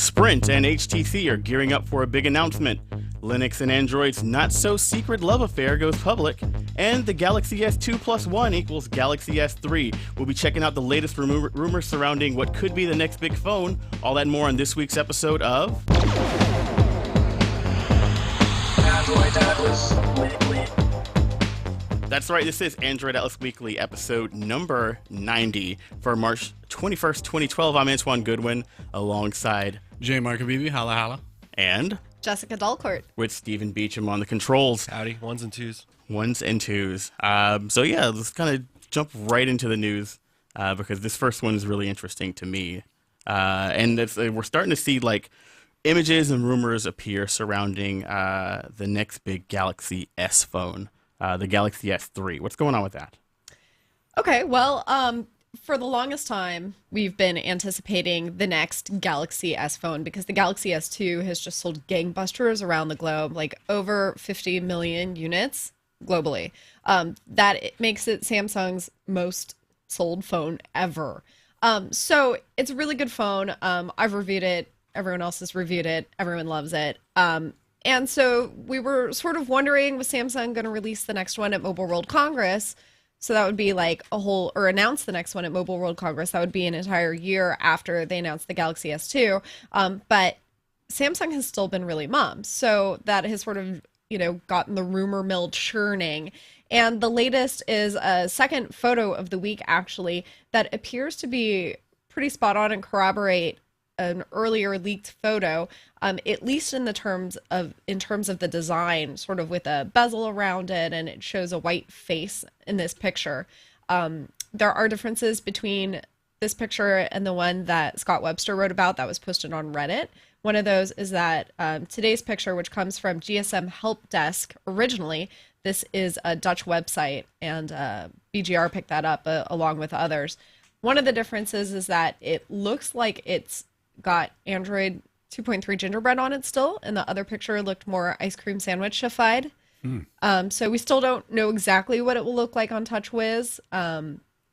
Sprint and HTC are gearing up for a big announcement. Linux and Android's not-so-secret love affair goes public, and the Galaxy S2 plus 1 equals Galaxy S3. We'll be checking out the latest rumors surrounding what could be the next big phone. All that and more on this week's episode of Android Atlas Weekly. That's right, this is Android Atlas Weekly, episode number 90 for March 21st, 2012. I'm Antuan Goodwin, alongside Jaymar Cabebe, holla holla. And Jessica Dolcourt. With Stephen Beecham on the controls. Howdy, ones and twos. So yeah, let's kind of jump right into the news because this first one is really interesting to me. And we're starting to see like images and rumors appear surrounding the next big Galaxy S phone. The Galaxy S3. What's going on with that? Okay, well, for the longest time, we've been anticipating the next Galaxy S phone because the Galaxy S2 has just sold gangbusters around the globe, like over 50 million units globally. That makes it Samsung's most sold phone ever. So it's a really good phone. I've reviewed it. Everyone else has reviewed it. Everyone loves it. And so we were sort of wondering, was Samsung going to release the next one at Mobile World Congress? So that would be like or announce the next one at Mobile World Congress. That would be an entire year after they announced the Galaxy S2. But Samsung has still been really mum. So that has sort of, gotten the rumor mill churning. And the latest is a second photo of the week, actually, that appears to be pretty spot on and corroborate an earlier leaked photo, at least in terms of the design, sort of with a bezel around it, and it shows a white face in this picture. There are differences between this picture and the one that Scott Webster wrote about that was posted on Reddit. One of those is that today's picture, which comes from GSM Help Desk originally, this is a Dutch website, and BGR picked that up along with others. One of the differences is that it looks like it's got Android 2.3 gingerbread on it still, and the other picture looked more ice cream sandwich-ified. So we still don't know exactly what it will look like on TouchWiz.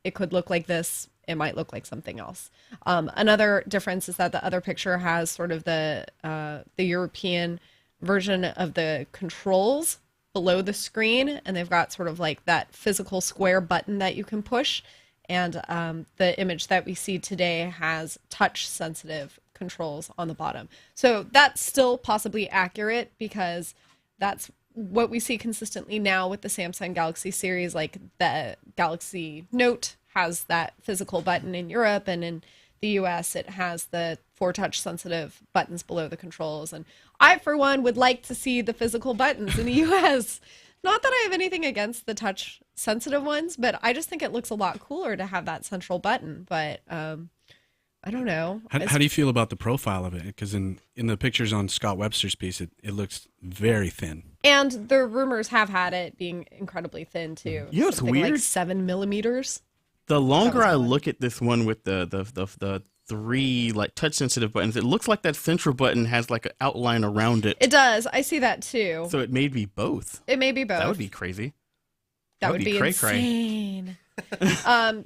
It could look like this. It might look like something else. Another difference is that the other picture has sort of the European version of the controls below the screen, and they've got sort of like that physical square button that you can push. And the image that we see today has touch-sensitive controls on the bottom. So that's still possibly accurate because that's what we see consistently now with the Samsung Galaxy series. Like the Galaxy Note has that physical button in Europe, and in the US it has the 4 touch-sensitive buttons below the controls. And I, for one, would like to see the physical buttons in the US. Not that I have anything against the touch-sensitive ones, but I just think it looks a lot cooler to have that central button. But I don't know. How do you feel about the profile of it? Because in the pictures on Scott Webster's piece, it looks very thin. And the rumors have had it being incredibly thin, too. You know what's weird? Like 7 millimeters. The longer I look at this one with the 3 like touch sensitive buttons, it looks like that central button has like an outline around it. It does. I see that too. So it may be both. It may be both. That would be crazy. That would be insane.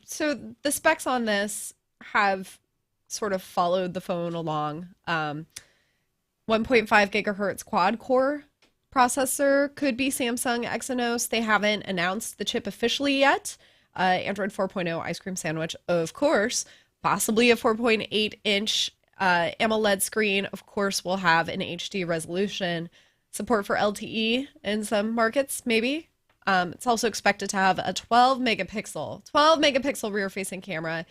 So the specs on this have sort of followed the phone along. 1.5 gigahertz quad core processor could be Samsung Exynos. They haven't announced the chip officially yet. Android 4.0 ice cream sandwich, of course. Possibly a 4.8-inch AMOLED screen. Of course, will have an HD resolution. Support for LTE in some markets, maybe. It's also expected to have a 12 megapixel rear-facing camera,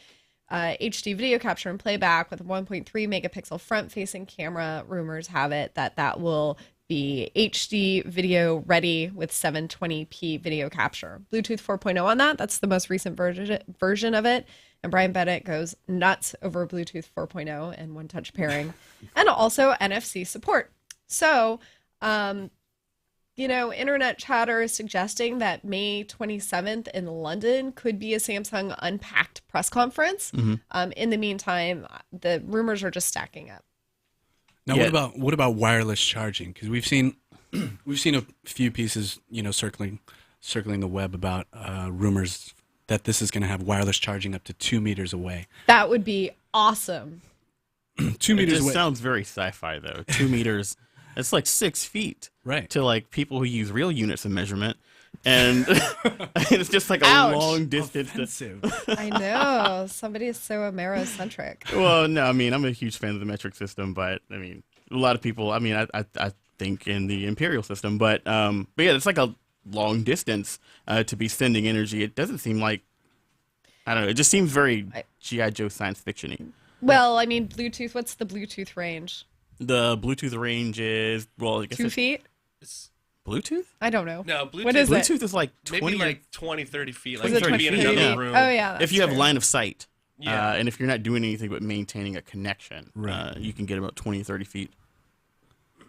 HD video capture and playback with a 1.3 megapixel front-facing camera. Rumors have it that will be HD video ready with 720p video capture. Bluetooth 4.0 on that. That's the most recent version of it. And Brian Bennett goes nuts over Bluetooth 4.0 and One Touch pairing, and also NFC support. So, internet chatter is suggesting that May 27th in London could be a Samsung Unpacked press conference. In the meantime, the rumors are just stacking up. Now, what about wireless charging? Because we've seen a few pieces, circling the web about rumors that this is going to have wireless charging up to 2 meters away. That would be awesome. 2 It meters just away. sounds very sci-fi though. 2 meters. It's like 6 feet. Right. To like people who use real units of measurement, and it's just like a Ouch. long distance. Offensive. I know. Somebody is so Amerocentric. Well, no, I mean I'm a huge fan of the metric system, but I mean a lot of people. I mean I think in the imperial system, but yeah, it's like a long distance to be sending energy. It doesn't seem like, I don't know. It just seems very G.I. Joe science fiction-y. Well, I mean, Bluetooth, what's the Bluetooth range? The Bluetooth range is, well, I guess 2 feet? It's, Bluetooth? I don't know. no, Bluetooth. What is it? Bluetooth is like 20 Maybe or- like 20, 30 feet. Like Is you it could be in 20 another feet? room. Oh, yeah. if you that's have true. line of sight, Yeah. and if you're not doing anything but maintaining a connection, Right. you can get about 20 or 30 feet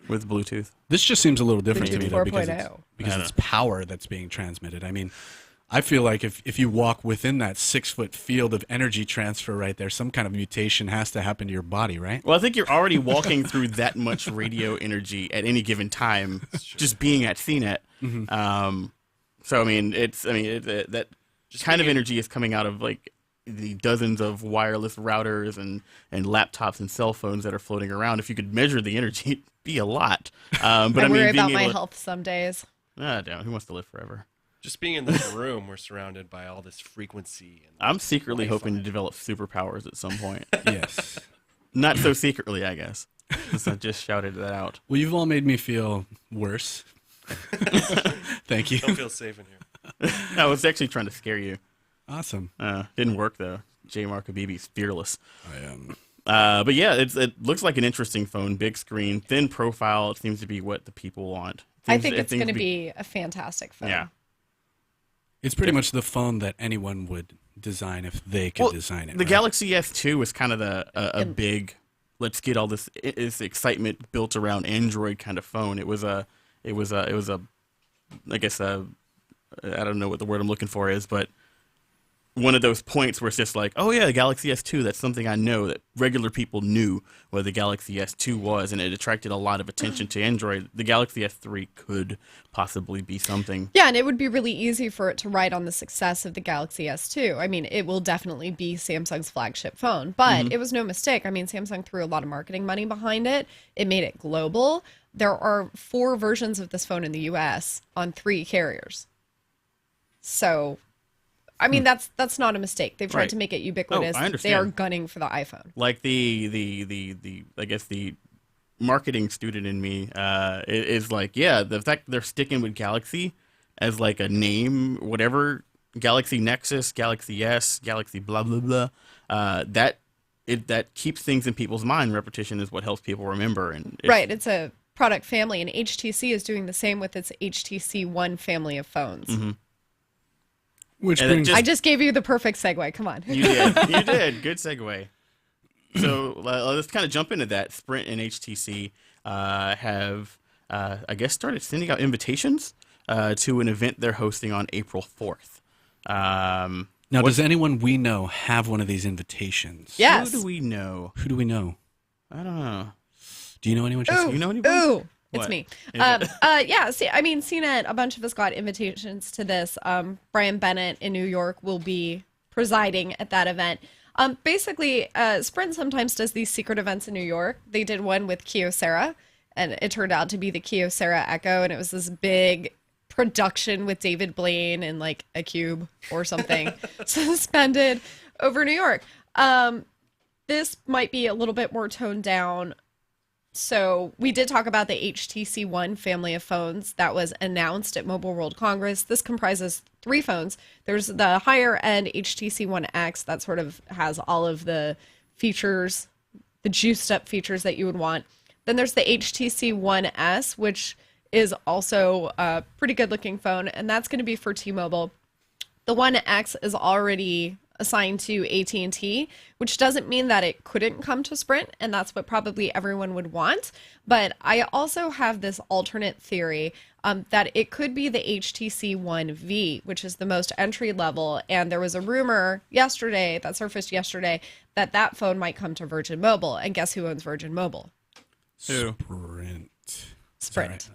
with Bluetooth. This just seems a little different to me, Bluetooth though, because 4.0. it's power that's being transmitted. I mean, I feel like if you walk within that 6-foot field of energy transfer right there, some kind of mutation has to happen to your body, right? Well, I think you're already walking through that much radio energy at any given time, just being at CNET. So I mean, that Just kind of being- energy is coming out of like the dozens of wireless routers and laptops and cell phones that are floating around. If you could measure the energy, it'd be a lot. But I I mean, worry being about my able health some days. damn, who wants to live forever? Just being in this room, we're surrounded by all this frequency. And I'm secretly Wi-Fi. hoping to develop superpowers at some point. Yes. Not so secretly, I guess. Since I just shouted that out. Well, you've all made me feel worse. Thank you. don't feel safe in here. I was actually trying to scare you. Awesome. Didn't work though. Jaymar Cabebe's fearless. I am. But yeah, it looks like an interesting phone. Big screen, thin profile. It seems to be what the people want. I think it's going to be a fantastic phone. Yeah. It's pretty much the phone that anyone would design if they could design it. The right? Galaxy S2 was kind of a big, let's get all this excitement built around Android kind of phone. It was a, I guess I don't know what the word I'm looking for is, but one of those points where it's just like, oh yeah, the Galaxy S2, that's something I know, that regular people knew what the Galaxy S2 was, and it attracted a lot of attention to Android. The Galaxy S3 could possibly be something. Yeah, and it would be really easy for it to ride on the success of the Galaxy S2. I mean, it will definitely be Samsung's flagship phone, but it was no mistake. I mean, Samsung threw a lot of marketing money behind it. It made it global. There are 4 versions of this phone in the US on 3 carriers. So, I mean, that's not a mistake. They've tried Right. to make it ubiquitous. I They understand. are gunning for the iPhone. Like the I guess the marketing student in me is like, yeah, the fact they're sticking with Galaxy as like a name, whatever, Galaxy Nexus, Galaxy S, Galaxy blah blah blah, that keeps things in people's mind. Repetition is what helps people remember, and Right, it's a product family, and HTC is doing the same with its HTC One family of phones. Which And it brings just- I just gave you the perfect segue. Come on. You did. You did. Good segue. So let's kind of jump into that. Sprint and HTC have, I guess, started sending out invitations to an event they're hosting on April 4th. now, does anyone we know have one of these invitations? Yes. Who do we know? Who do we know? I don't know. Do you know anyone? Jesse? You know anybody? Ooh, it's What? me. Is it? Yeah. See, I mean, CNET. A bunch of us got invitations to this. Brian Bennett in New York will be presiding at that event. Basically, Sprint sometimes does these secret events in New York. They did one with Kyocera, and it turned out to be the Kyocera Echo, and it was this big production with David Blaine and like a cube or something suspended over New York. This might be a little bit more toned down. So we did talk about the HTC One family of phones that was announced at Mobile World Congress. This comprises 3 phones. There's the higher end HTC One X that sort of has all of the features, the juiced up features that you would want. Then there's the HTC One S, which is also a pretty good looking phone, and that's going to be for T-Mobile. The One X is already assigned to AT&T, which doesn't mean that it couldn't come to Sprint, and that's what probably everyone would want. But I also have this alternate theory that it could be the HTC One V, which is the most entry level. And there was a rumor yesterday that surfaced yesterday that that phone might come to Virgin Mobile. And guess who owns Virgin Mobile? Who? Sprint. Sprint.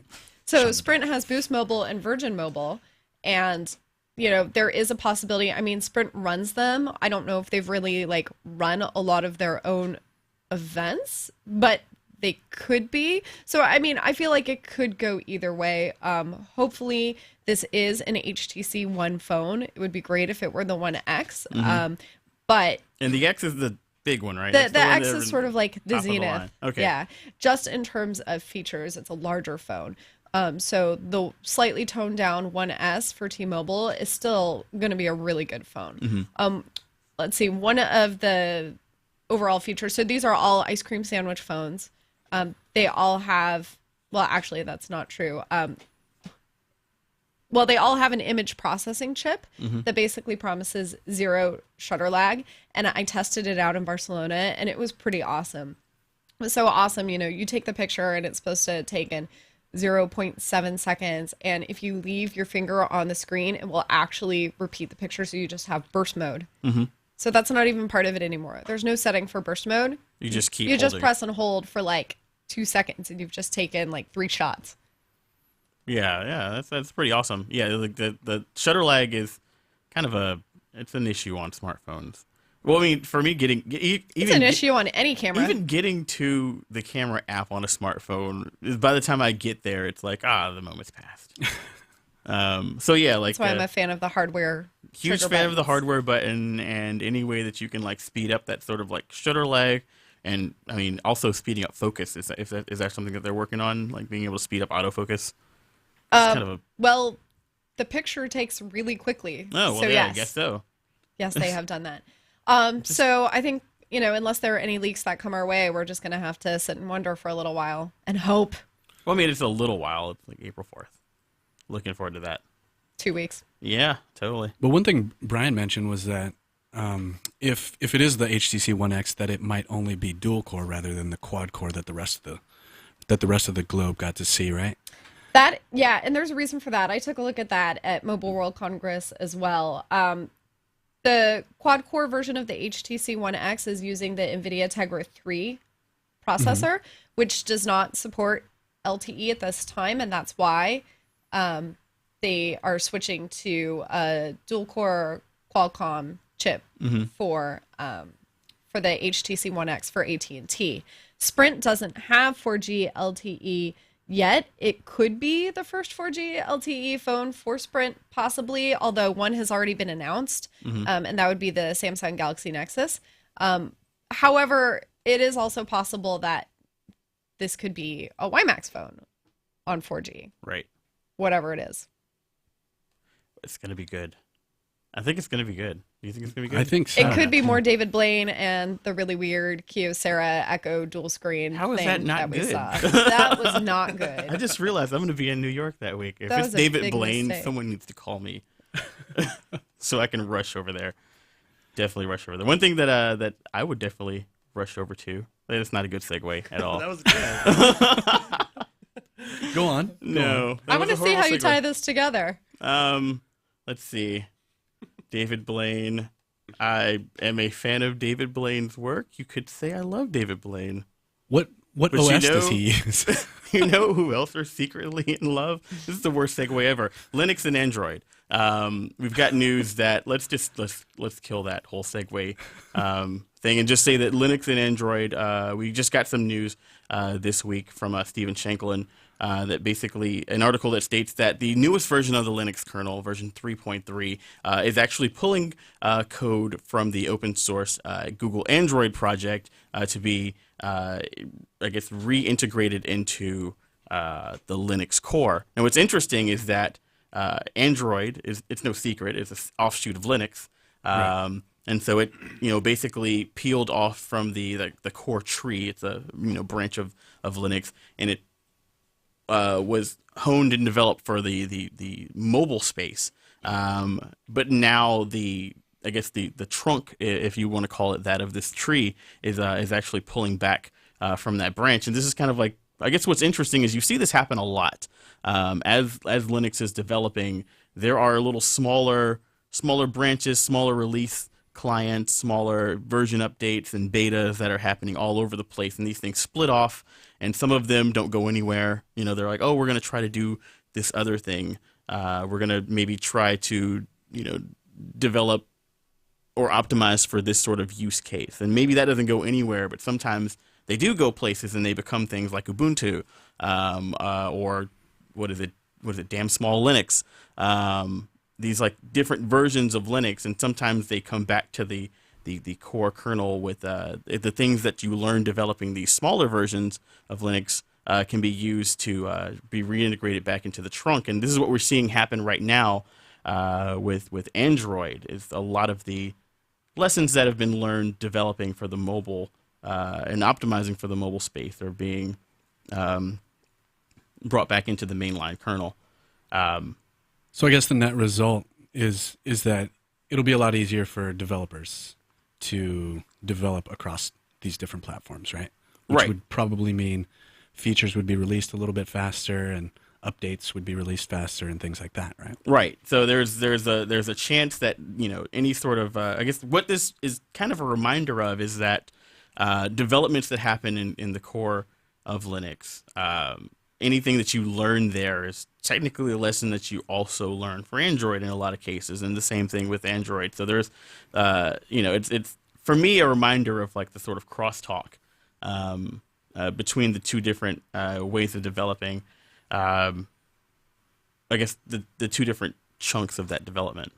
So Sprint has Boost Mobile and Virgin Mobile, and there is a possibility. I mean, Sprint runs them. I don't know if they've really like run a lot of their own events, but they could be. So, I mean, I feel like it could go either way. Hopefully, this is an HTC One phone. It would be great if it were the One X. But And the X is the big one, right? the That's one X is sort of like the top of the Zenith. line. Okay. Yeah. Just in terms of features, it's a larger phone. So the slightly toned down 1S for T-Mobile is still going to be a really good phone. Let's see. One of the overall features. So these are all ice cream sandwich phones. They all have, well, actually, that's not true. Well, they all have an image processing chip that basically promises zero shutter lag. And I tested it out in Barcelona, and it was pretty awesome. It was so awesome. You know, you take the picture, and it's supposed to take in 0.7 seconds. And if you leave your finger on the screen, it will actually repeat the picture. So you just have burst mode. So that's not even part of it anymore. There's no setting for burst mode. You just keep You just holding. press and hold for like 2 seconds, and you've just taken like 3 shots. Yeah, that's pretty awesome. Yeah, the shutter lag is kind of it's an issue on smartphones. Well, I mean, for me, It's an issue on any camera. even getting to the camera app on a smartphone, by the time I get there, it's like, the moment's passed. So yeah, like That's why I'm a fan of the hardware. huge trigger fan of the buttons. hardware button, and any way that you can like speed up that sort of like shutter lag, and I mean also speeding up focus. Is that something that they're working on, like being able to speed up autofocus? It's kind of a Well, the picture takes really quickly. oh well, so yeah, yes. I guess so. Yes, they have done that. So I think, you know, unless there are any leaks that come our way, we're just going to have to sit and wonder for a little while and hope. Well, I mean, it's a little while. It's like April 4th. Looking forward to that. 2 weeks. Yeah, totally. But one thing Brian mentioned was that if it is the HTC One X, that it might only be dual core rather than the quad core that the rest of the globe got to see, right? Yeah, and there's a reason for that. I took a look at that at Mobile World Congress as well. The quad-core version of the HTC One X is using the NVIDIA Tegra 3 processor, which does not support LTE at this time, and that's why they are switching to a dual-core Qualcomm chip for the HTC One X for AT&T. Sprint doesn't have 4G LTE yet. It could be the first 4G LTE phone for Sprint, possibly, although one has already been announced, and that would be the Samsung Galaxy Nexus. However, it is also possible that this could be a WiMAX phone on 4G, Right. whatever it is. It's going to be good. I think it's going to be good. Do you think it's going to be good? I think so. It could be more David Blaine and the really weird Kyocera Echo dual screen. How is thing that not we good? saw. That was not I good. just realized I'm going to be in New York that week. If That it's was a David big Blaine, mistake. someone needs to call me so I can rush over there. Definitely rush over there. One thing that I would definitely rush over to. That's not a good segue at all. That was good. Go on. No. I want to see how you tie this together. Let's see. David Blaine. I am a fan of David Blaine's work. You could say I love David Blaine. What But you OS does know- he use? You know who else are secretly in love? This is the worst segue ever. Linux and Android. We've got news that let's kill that whole segue thing and just say that Linux and Android. We just got some news this week from Stephen Shanklin that basically an article that states that the newest version of the Linux kernel, version 3.3, is actually pulling code from the open source Google Android project to be, I guess, reintegrated into the Linux core. And what's interesting is that Android it's no secret, it's an offshoot of Linux. And so it, basically peeled off from the core tree. It's a, branch of Linux, and it was honed and developed for the mobile space. But now I guess the trunk, if you want to call it that, of this tree is actually pulling back from that branch. And this is kind of like, I guess what's interesting is you see this happen a lot. As Linux is developing, there are little smaller branches, smaller release clients, smaller version updates and betas that are happening all over the place, and these things split off, and some of them don't go anywhere. They're like, oh, we're going to try to do this other thing. We're going to maybe try to, develop or optimized for this sort of use case. And maybe that doesn't go anywhere, but sometimes they do go places and they become things like Ubuntu, or what is it? Damn small Linux. These like different versions of Linux, and sometimes they come back to the core kernel with the things that you learn developing these smaller versions of Linux can be used to be reintegrated back into the trunk. And this is what we're seeing happen right now with Android. Is a lot of the lessons that have been learned developing for the mobile and optimizing for the mobile space are being brought back into the mainline kernel. So I guess the net result is that it'll be a lot easier for developers to develop across these different platforms, right? Which Right. would probably mean features would be released a little bit faster and updates would be released faster and things like that, right? Right. So there's a chance that any sort of I guess what this is kind of a reminder of is that developments that happen in the core of Linux, anything that you learn there is technically a lesson that you also learn for Android in a lot of cases, and the same thing with Android. So there's it's for me a reminder of like the sort of crosstalk between the two different ways of developing. I guess the two different chunks of that development.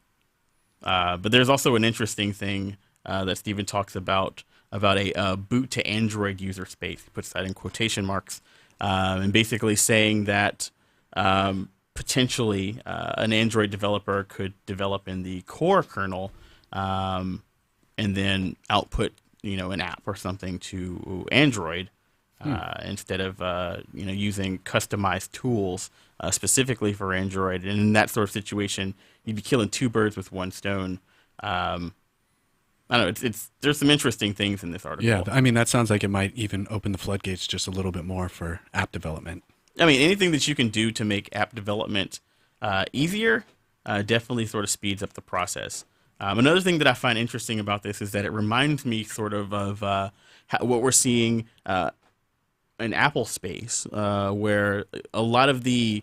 But there's also an interesting thing that Stephen talks about a boot to Android user space. He puts that in quotation marks, and basically saying that potentially an Android developer could develop in the core kernel and then output an app or something to Android. Instead of using customized tools specifically for Android, and in that sort of situation, you'd be killing two birds with one stone. I don't know. There's some interesting things in this article. Yeah, I mean that sounds like it might even open the floodgates just a little bit more for app development. I mean, anything that you can do to make app development easier definitely sort of speeds up the process. Another thing that I find interesting about this is that it reminds me sort of what we're seeing in Apple space, where a lot of the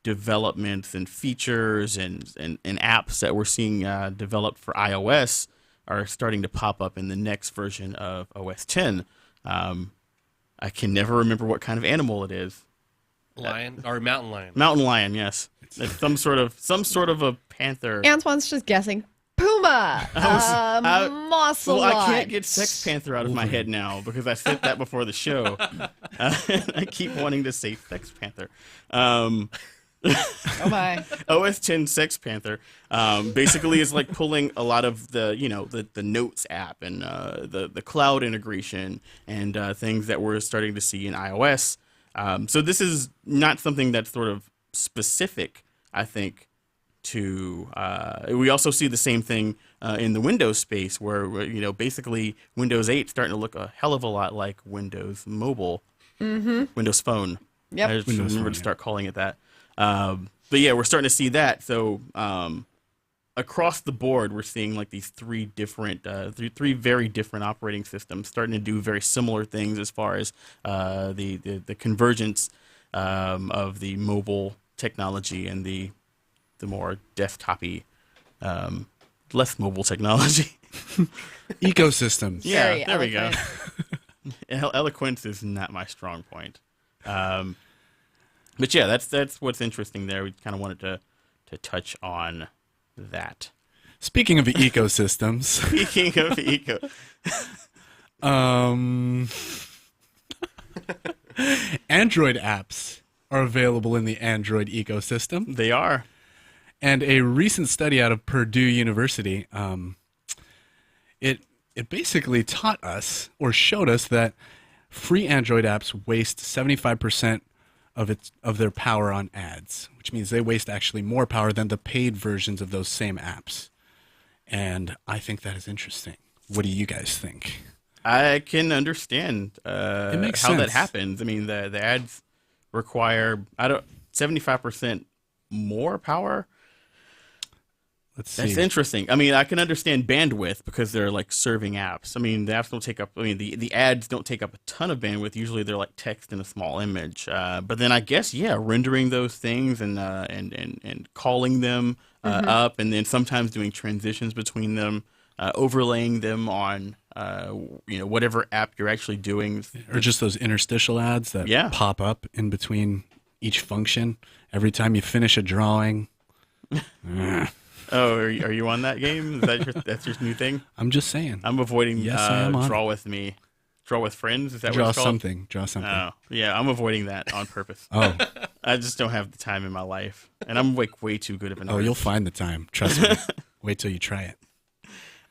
developments and features and apps that we're seeing developed for iOS are starting to pop up in the next version of OS 10. I can never remember what kind of animal it is. Lion or mountain lion? Mountain lion, yes. It's some sort of a panther. Antoine's just guessing. Puma. Mossel. Well, I can't get Sex Panther out of my head now because I said that before the show. I keep wanting to say Sex Panther. Oh my. OS 10 Sex Panther basically is like pulling a lot of the Notes app and the cloud integration and things that we're starting to see in iOS. So this is not something that's sort of specific, I think, to we also see the same thing in the Windows space where basically Windows 8 starting to look a hell of a lot like Windows Mobile, Windows Phone. Yep. I just Windows remember Phone, to start calling it that. But yeah, we're starting to see that. So across the board, we're seeing like these three very different operating systems starting to do very similar things as far as the convergence of the mobile technology and the more desktop-y, less mobile technology. Ecosystems. Yeah, Very there we go. eloquent. Eloquence is not my strong point. But yeah, that's what's interesting there. We kind of wanted to touch on that. Speaking of ecosystems, Speaking of eco, Android apps are available in the Android ecosystem. they are. And a recent study out of Purdue University, it basically taught us or showed us that free Android apps waste 75% of their power on ads, which means they waste actually more power than the paid versions of those same apps. And I think that is interesting. What do you guys think? I can understand It makes how that sense. happens. I mean, the ads require 75% more power. Let's see. That's interesting. I mean, I can understand bandwidth because they're like serving apps. I mean, the apps don't take up. I mean, the ads don't take up a ton of bandwidth. Usually, they're like text in a small image. But then I guess rendering those things and calling them up, and then sometimes doing transitions between them. overlaying them on whatever app you're actually doing. Or just those interstitial ads that pop up in between each function every time you finish a drawing. Oh, are you on that game? Is that's your new thing? I'm just saying. I'm avoiding Yes, I am on Draw With Me. Draw with Friends? Is that Draw what it's called? Draw something. Oh, yeah, I'm avoiding that on purpose. Oh. I just don't have the time in my life. And I'm like way too good of an Oh, artist. you'll find the time. Trust me. Wait till you try it.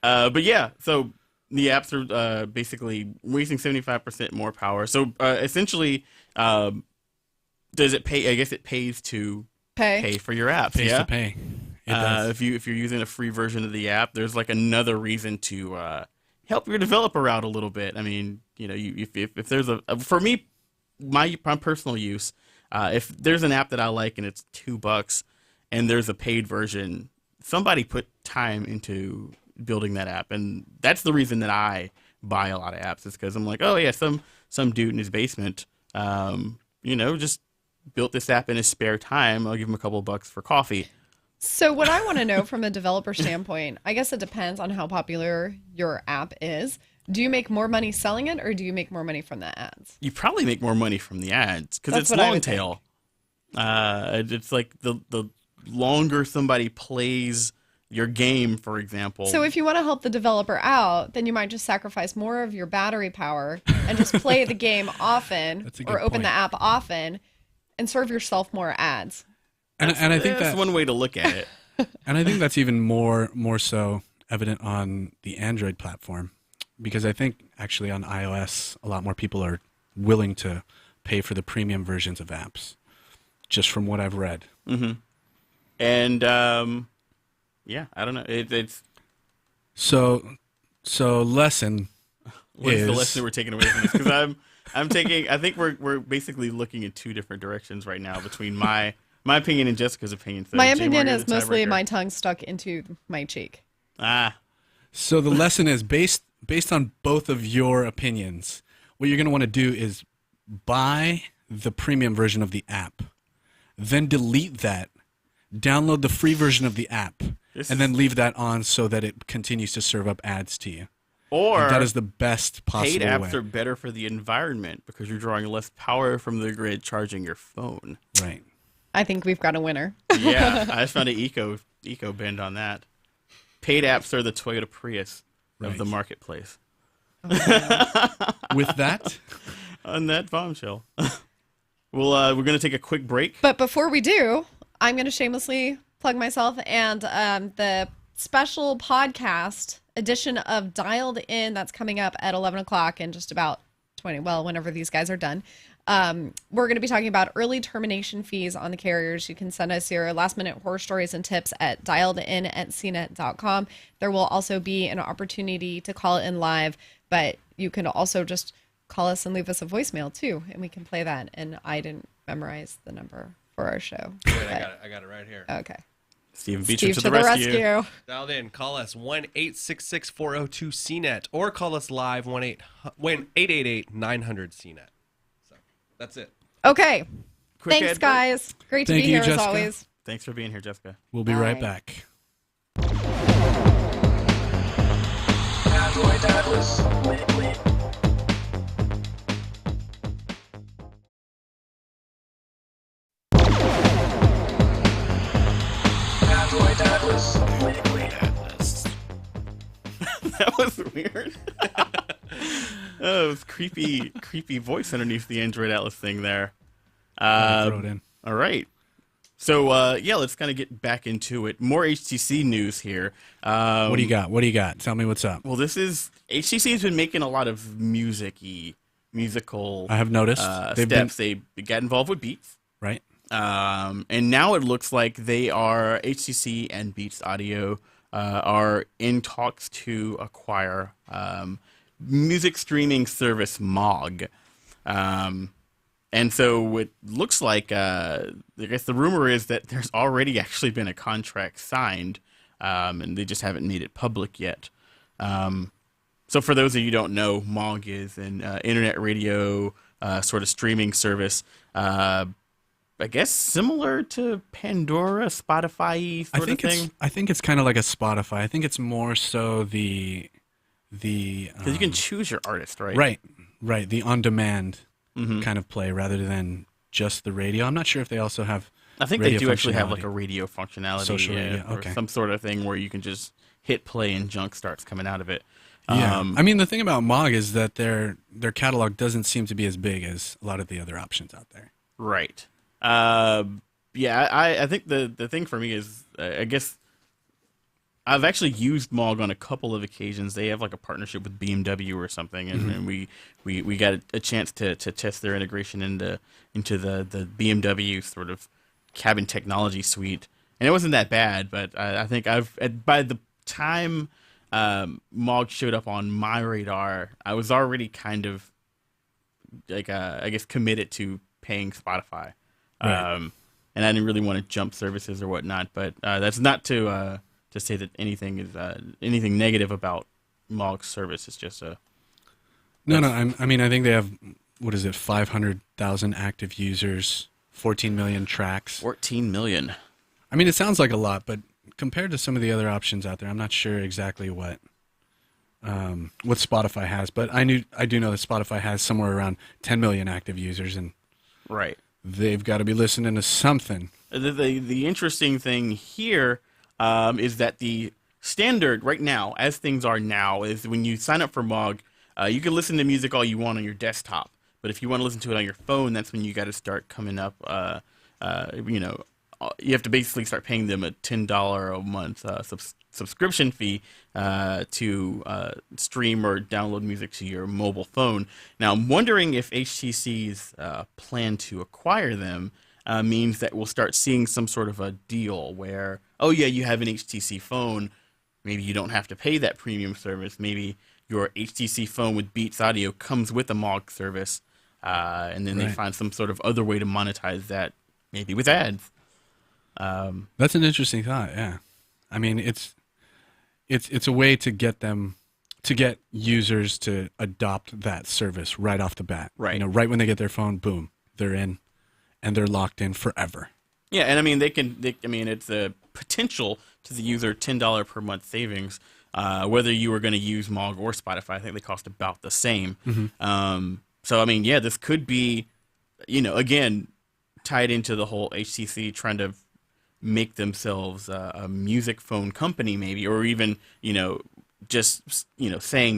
But yeah, so the apps are basically wasting 75% more power. So essentially, does it pay? I guess it pays to pay for your apps. Pays to pay. It does. If you're using a free version of the app, there's like another reason to help your developer out a little bit. I mean, if there's for me, my personal use, if there's an app that I like and it's $2 and there's a paid version, somebody put time into building that app, and that's the reason that I buy a lot of apps, is because I'm like, oh yeah, some dude in his basement, just built this app in his spare time. I'll give him a couple bucks for coffee. So what I want to know from a developer standpoint, I guess it depends on how popular your app is. Do you make more money selling it, or do you make more money from the ads? You probably make more money from the ads because That's it's what I long would tail. It's like the longer somebody plays your game, for example. So if you want to help the developer out, then you might just sacrifice more of your battery power and just play the game often or open point. the app often and serve yourself more ads. And I think that's that one way to look at it. And I think that's even more so evident on the Android platform, because I think actually on iOS a lot more people are willing to pay for the premium versions of apps, just from what I've read. Mm-hmm. And yeah, I don't know. It's so lesson. What is the lesson we're taking away from this? Because I'm taking. I think we're basically looking in two different directions right now between my opinion and Jessica's opinion. So My Jaymar, opinion you're is the mostly tiebreaker. my tongue stuck into my cheek. So the lesson is based on both of your opinions. What you're going to want to do is buy the premium version of the app, then delete that, download the free version of the app, and then leave that on so that it continues to serve up ads to you. Or And that is the best possible paid apps way. are better for the environment because you're drawing less power from the grid charging your phone. Right. I think we've got a winner. Yeah, I just found an eco bend on that. Paid apps are the Toyota Prius of the marketplace. With that, On that bombshell. Well, we're going to take a quick break. But before we do, I'm going to shamelessly plug myself and the special podcast edition of Dialed In that's coming up at 11 o'clock in just about 20, well, whenever these guys are done. We're going to be talking about early termination fees on the carriers. You can send us your last minute horror stories and tips at dialedin@cnet.com. There will also be an opportunity to call in live, but you can also just call us and leave us a voicemail too, and we can play that. And I didn't memorize the number for our show. Wait, I got it right here. Okay. Steven Beecher Steve to the rescue. Dialed in. Call us 1-866-402-CNET or call us live 1-888-900-CNET. So that's it. Okay. Quick Thanks, ad break. guys. Great to Thank be you, here as Jessica. always. Thanks for being here, Jessica. we'll be right Bye. back. Android Atlas. Android Atlas. That was weird. Oh, it was creepy voice underneath the Android Atlas thing there. Throw it in. All right. So, yeah, let's kind of get back into it. More HTC news here. What do you got? What do you got? Tell me what's up. Well, HTC has been making a lot of musical I have noticed. They've been steps. They got involved with Beats. right. And now it looks like HTC and Beats Audio are in talks to acquire music streaming service Mog. And so it looks like, I guess the rumor is that there's already actually been a contract signed, and they just haven't made it public yet. So for those of you who don't know, Mog is an internet radio sort of streaming service. I guess similar to Pandora, Spotify sort of thing. I think it's kind of like a Spotify. I think it's more so the Because you can choose your artist, right? right, the on-demand kind of play rather than just the radio. I'm not sure if they also have. I think they do actually have like a radio functionality, Social radio, or okay. some sort of thing where you can just hit play and junk starts coming out of it. Yeah, I mean the thing about Mog is that their catalog doesn't seem to be as big as a lot of the other options out there. Right. Yeah, I think the thing for me is, I guess, I've actually used Mog on a couple of occasions. They have like a partnership with BMW or something, and we got a chance to test their integration into the BMW sort of cabin technology suite, and it wasn't that bad. But I think by the time Mog showed up on my radar, I was already kind of like I guess committed to paying Spotify, Right. and I didn't really want to jump services or whatnot. But that's not to say that anything is anything negative about Mog's service. It's just No. I mean, I think they have, what is it, 500,000 active users, 14 million tracks. 14 million. I mean, it sounds like a lot, but compared to some of the other options out there, I'm not sure exactly what Spotify has. But I do know that Spotify has somewhere around 10 million active users, and Right. they've got to be listening to something. The interesting thing here is that the standard right now, as things are now, is when you sign up for Mog, you can listen to music all you want on your desktop. But if you want to listen to it on your phone, that's when you got to start coming up. You have to basically start paying them a $10 a month subscription fee to stream or download music to your mobile phone. Now, I'm wondering if HTC's plan to acquire them means that we'll start seeing some sort of a deal where, oh yeah, you have an HTC phone, maybe you don't have to pay that premium service. Maybe your HTC phone with Beats Audio comes with a Mog service, and then they Right. find some sort of other way to monetize that, maybe with ads. That's an interesting thought. Yeah, I mean, it's a way to get users to adopt that service right off the bat. Right. You know, right when they get their phone, boom, they're in, and they're locked in forever. Yeah, and I mean, it's a potential to the user $10 per month savings, whether you were going to use Mog or Spotify. I think they cost about the same. So, I mean, yeah, this could be, again, tied into the whole HTC trying to make themselves a music phone company, maybe, or even, just, saying